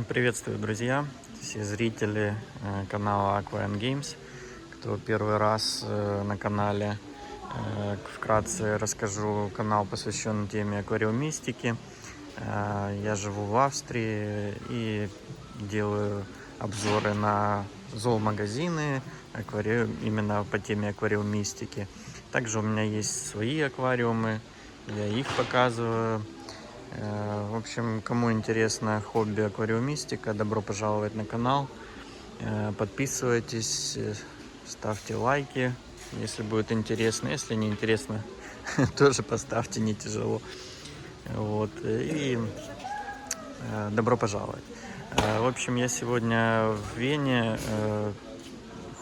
Приветствую, друзья, все зрители канала Aqua Games. Кто первый раз на канале, вкратце расскажу. Канал посвящен теме аквариумистики. Я живу в Австрии и делаю обзоры на зоомагазины, именно по теме аквариумистики. Также у меня есть свои аквариумы, я их показываю. В общем, кому интересно хобби аквариумистика, добро пожаловать на канал. Подписывайтесь, ставьте лайки, если будет интересно. Если не интересно, тоже поставьте, не тяжело. Вот. И добро пожаловать. В общем, я сегодня в Вене.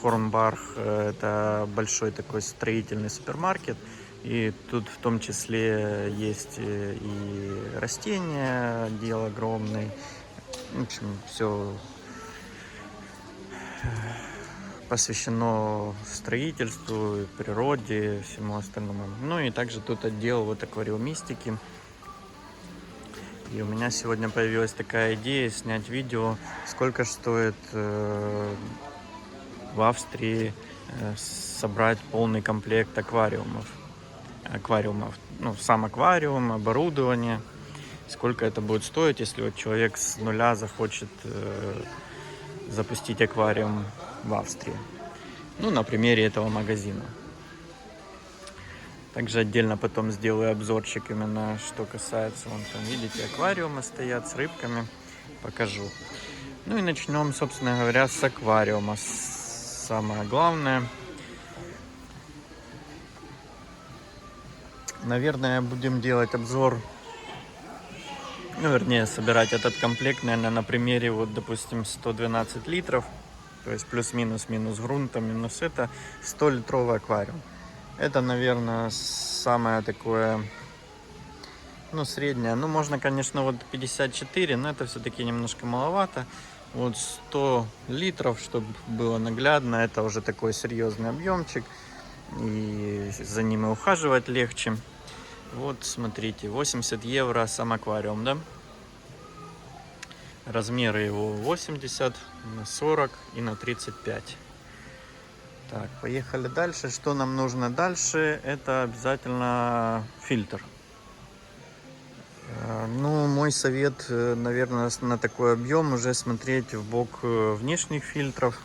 Хорнбах — это большой такой строительный супермаркет. И тут в том числе есть и растения, отдел огромный. В общем, все посвящено строительству, природе, всему остальному. Ну и также тут отдел вот аквариумистики. И у меня сегодня появилась такая идея снять видео, сколько стоит в Австрии собрать полный комплект аквариумов, ну, сам аквариум, оборудование, сколько это будет стоить, если вот человек с нуля захочет запустить аквариум в Австрии. Ну, на примере этого магазина. Также отдельно потом сделаю обзорчик именно что касается, вон там, видите, аквариумы стоят с рыбками, покажу. Ну и начнем, собственно говоря, с аквариума. Самое главное. Наверное, будем делать обзор, ну, вернее, собирать этот комплект, наверное, на примере, вот, допустим, 112 литров, то есть плюс-минус, минус грунта, минус это, 100-литровый аквариум. Это, наверное, самое такое, ну, среднее. Ну, можно, конечно, вот 54, но это все-таки немножко маловато. Вот 100 литров, чтобы было наглядно, это уже такой серьезный объемчик, и за ним и ухаживать легче. Вот, смотрите, 80 евро сам аквариум, да? Размеры его 80 на 40 и на 35. Так, поехали дальше. Что нам нужно дальше? Это обязательно фильтр. Ну, мой совет, наверное, на такой объем уже смотреть в бок внешних фильтров,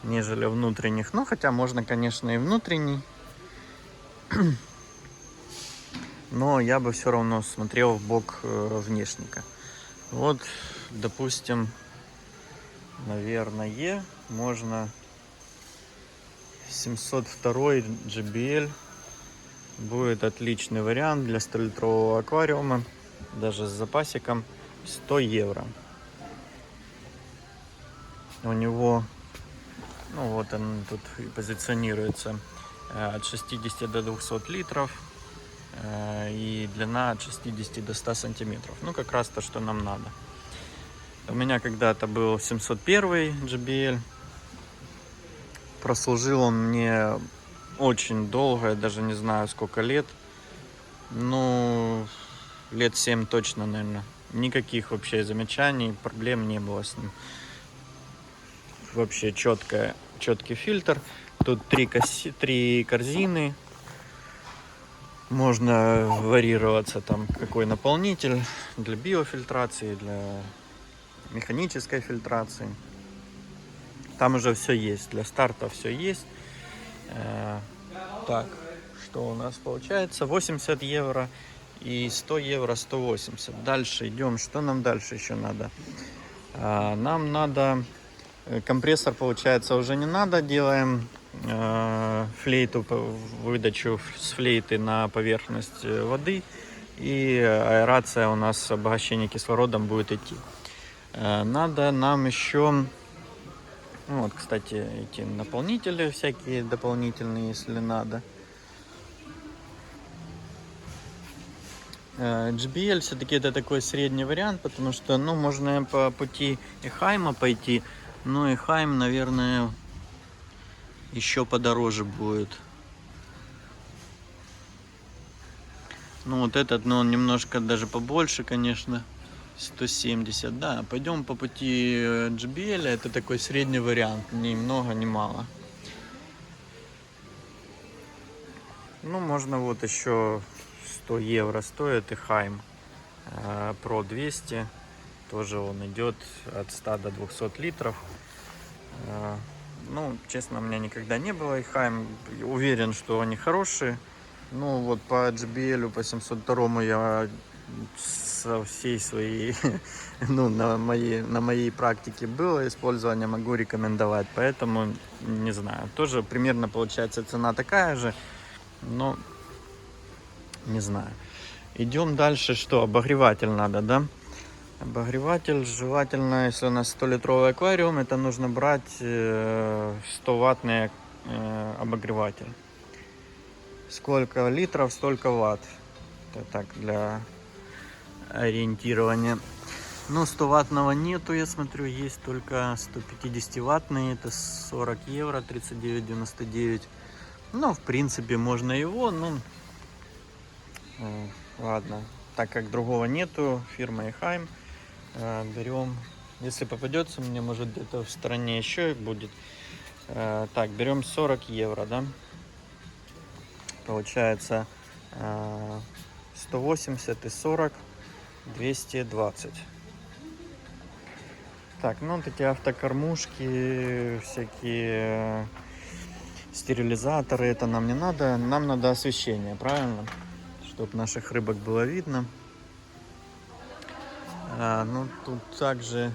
нежели внутренних. Ну, хотя можно, конечно, и внутренний. Но я бы все равно смотрел в бок внешника. Вот, допустим, наверное, можно 702 JBL. Будет отличный вариант для 100-литрового аквариума, даже с запасиком. 100 евро. У него, ну вот он тут позиционируется, от 60 до 200 литров. И длина от 60 до 100 сантиметров. Ну, как раз то, что нам надо. У меня когда-то был 701 JBL. Прослужил он мне очень долго, я даже не знаю сколько лет. Ну, лет 7 точно, наверное. Никаких вообще замечаний, проблем не было с ним. Вообще четкий фильтр. Тут три корзины. Можно варьироваться, там, какой наполнитель для биофильтрации, для механической фильтрации. Там уже все есть, для старта все есть. Так, что у нас получается? 80 евро и 100 евро 180. Дальше идем. Что нам дальше еще надо? Нам надо компрессор, получается, уже не надо. Делаем флейту, выдачу с флейты на поверхность воды, и аэрация у нас, обогащение кислородом будет идти. Надо нам еще, ну вот, кстати, эти наполнители всякие дополнительные, если надо. JBL все-таки это такой средний вариант, потому что, ну, можно по пути Эхайма пойти, но Эхайм, наверное, еще подороже будет. Ну, вот этот, но он немножко даже побольше, конечно. 170, да. Пойдем по пути JBL, это такой средний вариант, ни много, ни мало. Ну, можно вот еще 100 евро стоит и Хайм Pro 200. Тоже он идет от 100 до 200 литров. Ну, честно, у меня никогда не было Хайм. Уверен, что они хорошие. Ну, вот по JBL, по 702 я со всей своей, ну, на моей практике было использование, могу рекомендовать. Поэтому, не знаю, тоже примерно получается цена такая же. Но, не знаю. Идем дальше, что? Обогреватель надо, да? Обогреватель желательно, если у нас 100-литровый аквариум, это нужно брать 100-ваттный обогреватель. Сколько литров, столько ватт. Это так, для ориентирования. Но 100-ваттного нету, я смотрю, есть только 150-ваттный, это 40 евро, 39,99. Ну, в принципе, можно его, ну, ладно. Так как другого нету, фирма Ихайм, берем, если попадется, мне может где-то в стороне еще будет. Так, берем 40 евро, да? Получается 180 и 40, 220. Так, ну такие автокормушки, всякие стерилизаторы, это нам не надо. Нам надо освещение, правильно? Чтобы наших рыбок было видно. Ну тут также,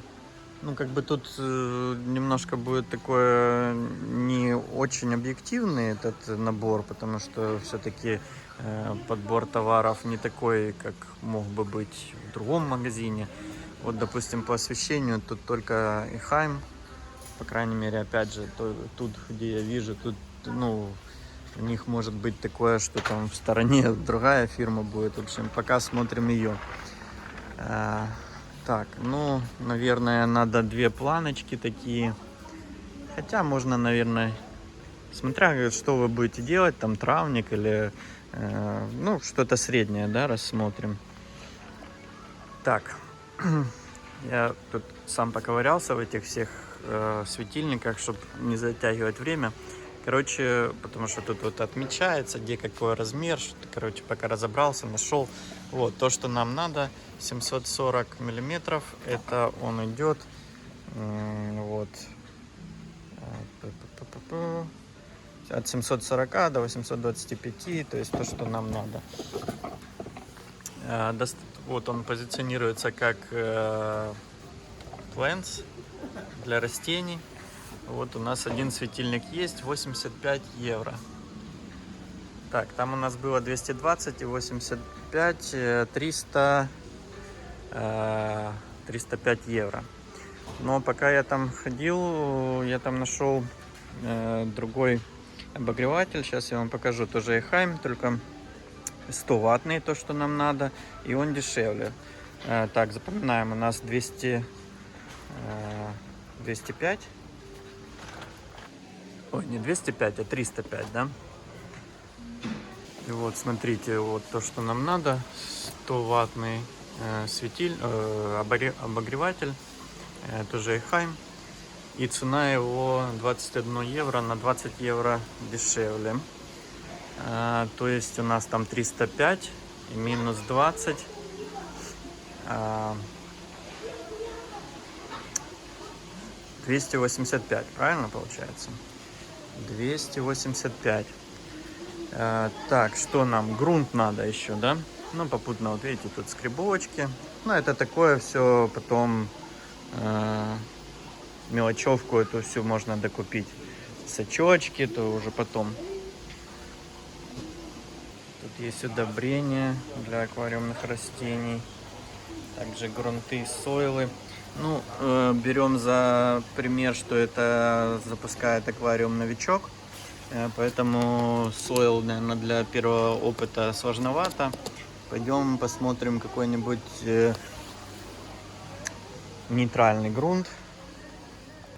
ну как бы тут немножко будет такое не очень объективный этот набор, потому что все-таки подбор товаров не такой, как мог бы быть в другом магазине. Вот, допустим, по освещению тут только Ихайм, по крайней мере, опять же, тут, где я вижу, тут, ну, у них может быть такое, что там в стороне другая фирма будет. В общем, пока смотрим ее. Так, ну, наверное, надо 2 планочки такие. Хотя можно, наверное, смотря что вы будете делать, там травник или, ну, что-то среднее, да, рассмотрим. Так, я тут сам поковырялся в этих всех светильниках, чтобы не затягивать время. Короче, потому что тут вот отмечается, где какой размер. Короче, пока разобрался, нашел. Вот, то, что нам надо, 740 миллиметров. Это он идет, вот, от 740 до 825, то есть то, что нам надо. Вот он позиционируется как plants для растений. Вот у нас один светильник есть, 85 евро. Так, там у нас было 220 и 85, 305 евро. Но пока я там ходил, я там нашел другой обогреватель. Сейчас я вам покажу. Тоже Ихайм, только 100-ваттный, то, что нам надо. И он дешевле. Так, запоминаем, у нас 205. Ой, не 205, а 305, да? И вот, смотрите, вот то, что нам надо. 100-ваттный обогреватель. Тоже Ихайм. И цена его 21 евро, на 20 евро дешевле. То есть у нас там 305 и минус 20. 285, правильно получается? 285. Так, что нам? Грунт надо еще, да? Ну, попутно, вот видите, тут скребочки. Ну, это такое все, потом мелочевку эту всю можно докупить. Сачочки, то уже потом. Тут есть удобрения для аквариумных растений. Также грунты, сойлы. Ну, берем за пример, что это запускает аквариум новичок. Поэтому сойл, наверное, для первого опыта сложновато. Пойдем посмотрим какой-нибудь нейтральный грунт.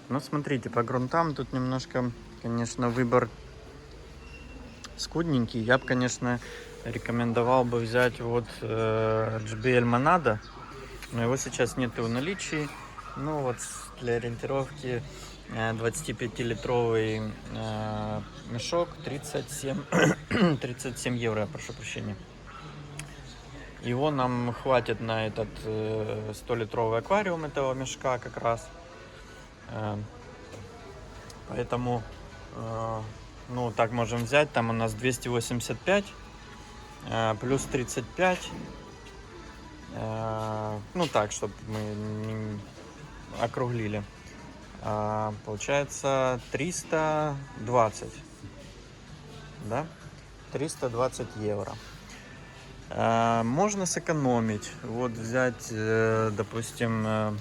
Ну, смотрите, по грунтам тут немножко, конечно, выбор скудненький. Я бы, конечно, рекомендовал бы взять вот JBL Monado. но его сейчас нет в наличии. Ну вот для ориентировки 25-литровый мешок 37 евро, я прошу прощения. Его нам хватит на этот 100-литровый аквариум этого мешка как раз. Поэтому, ну, так можем взять. Там у нас 285 плюс 35. Ну, так, чтобы мы не округлили. Получается 320. Да? 320 евро. Можно сэкономить. Вот взять, допустим,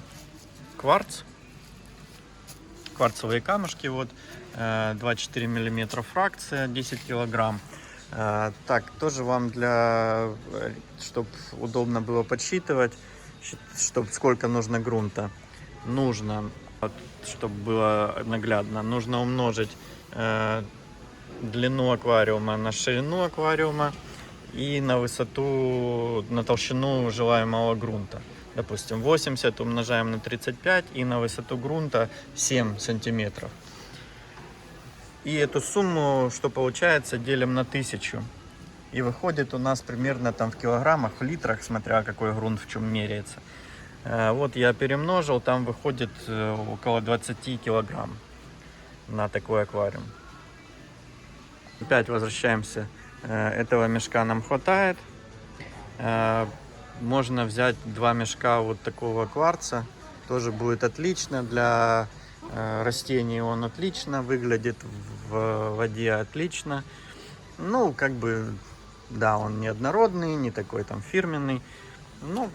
кварцевые камушки, вот 2,4 мм фракция, 10 килограмм. Так, тоже вам чтобы удобно было подсчитывать, чтобы сколько нужно грунта. Нужно, чтобы было наглядно, нужно умножить длину аквариума на ширину аквариума и на высоту, на толщину желаемого грунта. Допустим, 80 умножаем на 35 и на высоту грунта 7 сантиметров. И эту сумму, что получается, делим на 1000. И выходит у нас примерно там в килограммах, в литрах, смотря какой грунт в чем меряется. Вот я перемножил, там выходит около 20 килограмм на такой аквариум. Опять возвращаемся. Этого мешка нам хватает. Можно взять 2 мешка вот такого кварца. Тоже будет отлично. Для растений он отлично выглядит, в воде отлично. Ну, как бы, да, он неоднородный, не такой там фирменный. Ну,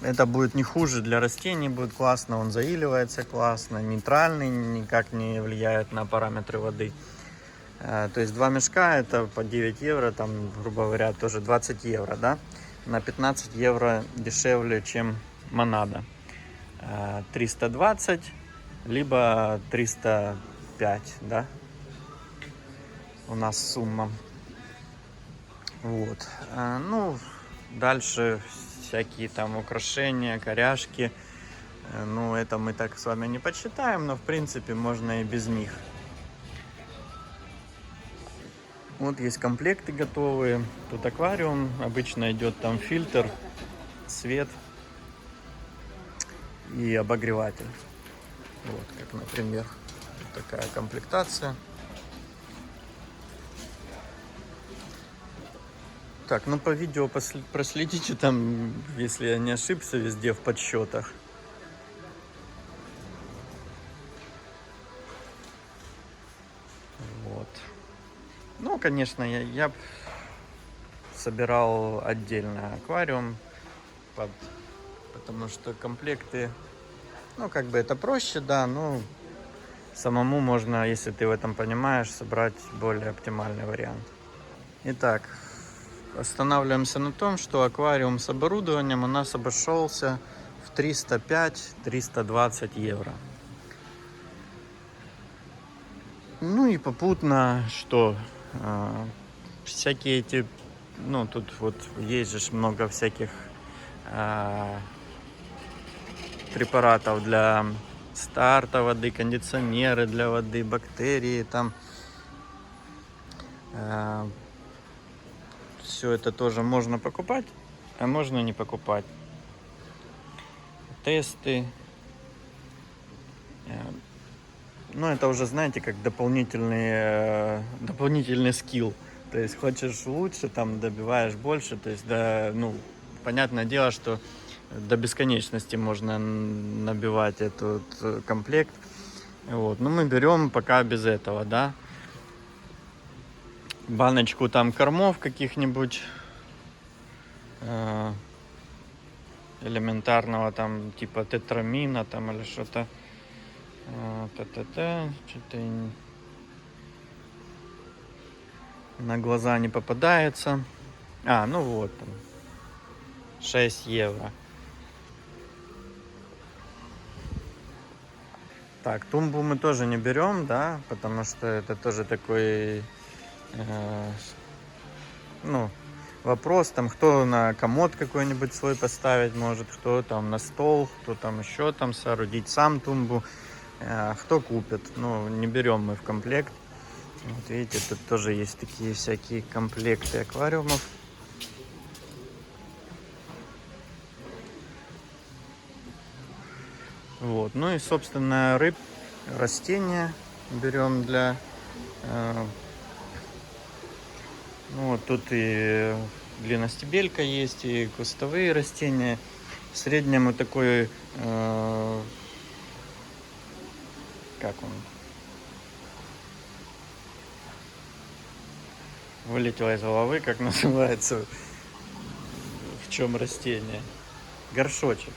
это будет не хуже для растений, будет классно. Он заиливается классно, нейтральный, никак не влияет на параметры воды. То есть 2 мешка это по 9 евро, там, грубо говоря, тоже 20 евро, да? На 15 евро дешевле, чем монада. 320, либо 305, да? У нас сумма. Вот. Ну, дальше всякие там украшения, коряшки. Ну, это мы так с вами не подсчитаем, но в принципе можно и без них. Вот есть комплекты готовые. Тут аквариум. Обычно идет там фильтр, свет и обогреватель. Вот, как, например, вот такая комплектация. Так, ну по видео проследите там, если я не ошибся, везде в подсчетах. Вот. Ну, конечно, я собирал отдельно аквариум, потому что комплекты, ну, как бы это проще, да, но самому можно, если ты в этом понимаешь, собрать более оптимальный вариант. Итак, останавливаемся на том, что аквариум с оборудованием у нас обошелся в 305-320 евро. Ну и попутно, что всякие эти, ну тут вот есть же много всяких препаратов для старта воды, кондиционеры для воды, бактерии там. Все это тоже можно покупать, а можно не покупать. Тесты. Ну, это уже, знаете, как дополнительный скилл. То есть, хочешь лучше, там, добиваешь больше. То есть, да, ну, понятное дело, что до бесконечности можно набивать этот комплект. Вот. Но мы берем пока без этого, да. Баночку там кормов каких-нибудь элементарного, там, типа тетрамина, там, или что-то. Что-то на глаза не попадается. Ну вот там 6 евро. Так, тумбу мы тоже не берем, да, потому что это тоже такой, ну, вопрос, там, кто на комод какой-нибудь свой поставить может, кто там на стол, кто там еще там соорудить сам тумбу, кто купит. Ну, не берем мы в комплект. Вот видите, тут тоже есть такие всякие комплекты аквариумов. Вот, ну и, собственно, растения берем для... ну, вот тут и длинностебелька есть, и кустовые растения. В среднем вот такой... как он? Вылетело из головы, как называется, в чем растение. Горшочек.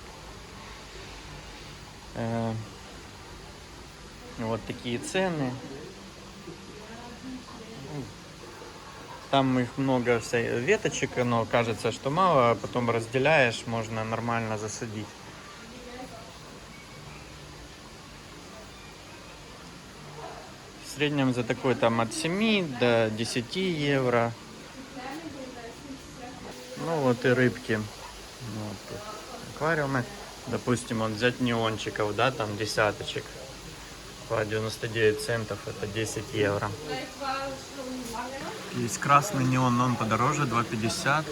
Вот такие цены. Там их много веточек, но кажется, что мало, а потом разделяешь, можно нормально засадить. В среднем за такой там от 7 до 10 евро. Ну вот и рыбки. Вот тут аквариумы. Допустим, вот взять неончиков, да, там десяточек. По 99 центов, это 10 евро. Есть красный неон, но он подороже, 2,50.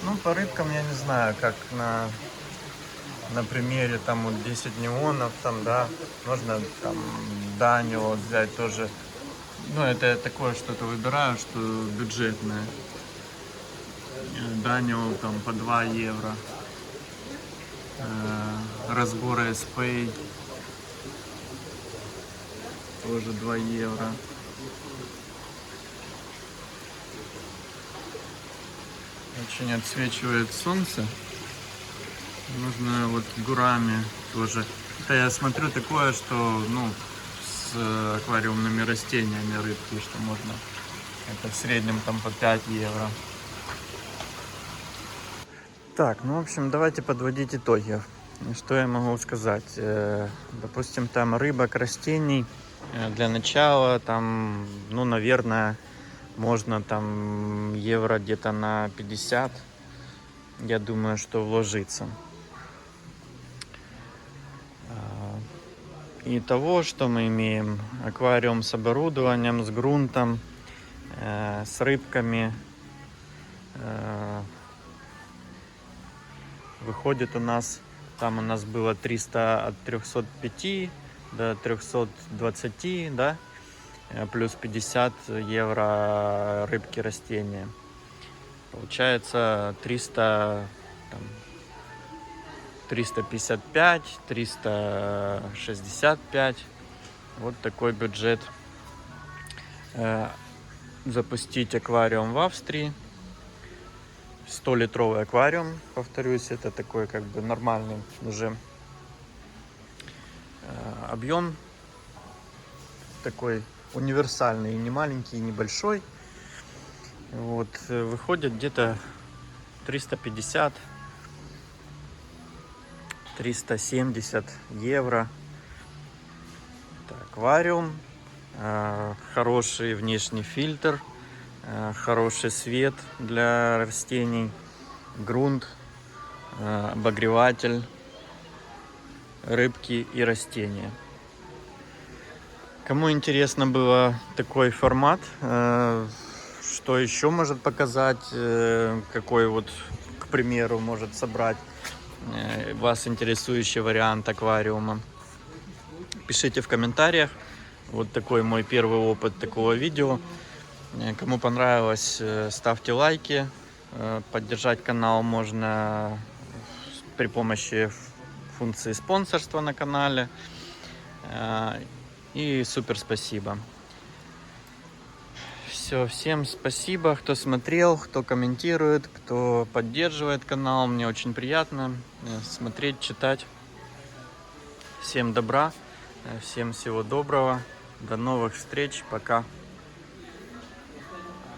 Ну, по рыбкам я не знаю, как на примере, там вот 10 неонов, там, да, можно там Данию вот взять тоже. Ну, это я такое что-то выбираю, что бюджетное. Данию там по 2 евро. Разборы Спей тоже 2 евро. Очень отсвечивает солнце. Нужно вот гурами тоже. Это я смотрю такое, что, ну, с аквариумными растениями рыбки, что можно. Это в среднем там по 5 евро. Так, ну, в общем, давайте подводить итоги. Что я могу сказать? Допустим, там рыбок, растений. Для начала там, ну, наверное, можно там евро где-то на 50. Я думаю, что вложиться. И того, что мы имеем: аквариум с оборудованием, с грунтом, с рыбками. Выходит у нас, там у нас было 300 от 305 до 320, да, плюс 50 евро рыбки, растения. Получается 300, там, 355, 365. Вот такой бюджет. Запустить аквариум в Австрии. 100-литровый аквариум, повторюсь, это такой как бы нормальный уже объем. Такой универсальный, не маленький, не большой. Вот, выходит где-то 350 370 евро. Это аквариум, хороший внешний фильтр, хороший свет для растений, грунт, обогреватель, рыбки и растения. Кому интересно было такой формат, что еще может показать, какой вот, к примеру, может собрать вас интересующий вариант аквариума, пишите в комментариях. Вот такой мой первый опыт такого видео. Кому понравилось, ставьте лайки. Поддержать канал можно при помощи функции спонсорства на канале. И супер спасибо. Все, всем спасибо, кто смотрел, кто комментирует, кто поддерживает канал. Мне очень приятно смотреть, читать. Всем добра, всем всего доброго. До новых встреч. Пока.